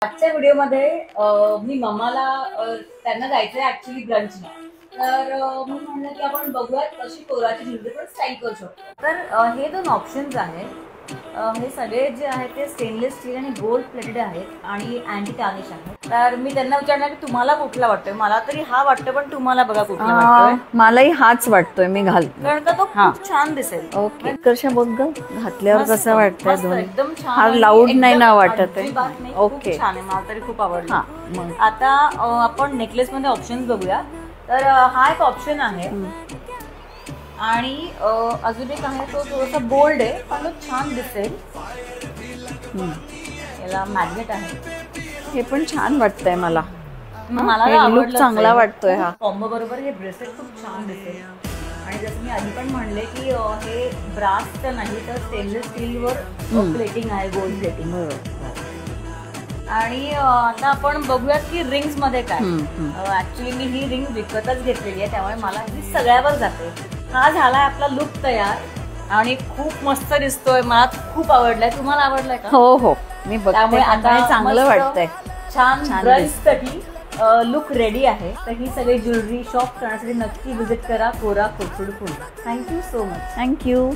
आजच्या व्हिडिओमध्ये मी मम्माला त्यांना जायचंय ऍक्च्युली ब्रंचला. तर मी म्हणलं की आपण बघूयात कशी कोराची ज्वेलरी पण स्टाईल करू शकतो. तर हे दोन ऑप्शन्स आहेत. हे सगळे जे आहेत ते स्टेनलेस स्टील आणि गोल्ड प्लेटेड आहेत आणि अँटी टार्निश आहेत. तर मी त्यांना विचारणार की तुम्हाला कुठला वाटतोय. मला तरी हा वाटतं, पण तुम्हाला बघा कुठला वाटतोय. मलाही हाच वाटतोय, मी घालते कारण का तो खूप छान दिसेल. ओके, कशा बघ ग घातल्यावर कसं वाटतंय. दोन एकदम छान, हा लाऊड नाही ना वाटत आहे. ओके, छान आहे, मला तरी खूप आवडलं. आता आपण नेकलेस मध्ये ऑप्शन बघूया. तर हा एक ऑप्शन आहे आणि अजून एक आहे, तो थोडासा बोल्ड आहे पण तो छान दिसेल. याला मॅग्नेट आहे. हे पण छान वाटतंय मला. मला लुक चांगला वाटतोय. हा कॉम्बो बरोबर हे ब्रेसलेट खूप छान दिसेल. आणि जसं मी आधी पण म्हणले की हे ब्रासचं नाही तर स्टेनलेस स्टीलवर प्लेटिंग आहे, गोल्ड प्लेटिंग. आणि आता आपण बघूयात की रिंग्स मध्ये काय. ऍक्च्युली मी ही रिंग विकतच घेतलेली आहे, त्यामुळे मला ही सगळ्यावर जाते. हा झालाय आपला लुक तयार आणि खूप मस्त दिसतोय. मला खूप आवडलाय. तुम्हाला आवडलाय का? हो हो, मी बघते. आता चांगलं वाटतंय. छान ब्रंचसाठी लुक रेडी आहे. तर ही सगळी ज्वेलरी शॉप करण्यासाठी नक्की व्हिजिट करा कोरा Kothrud food. Thank you so much. Thank you.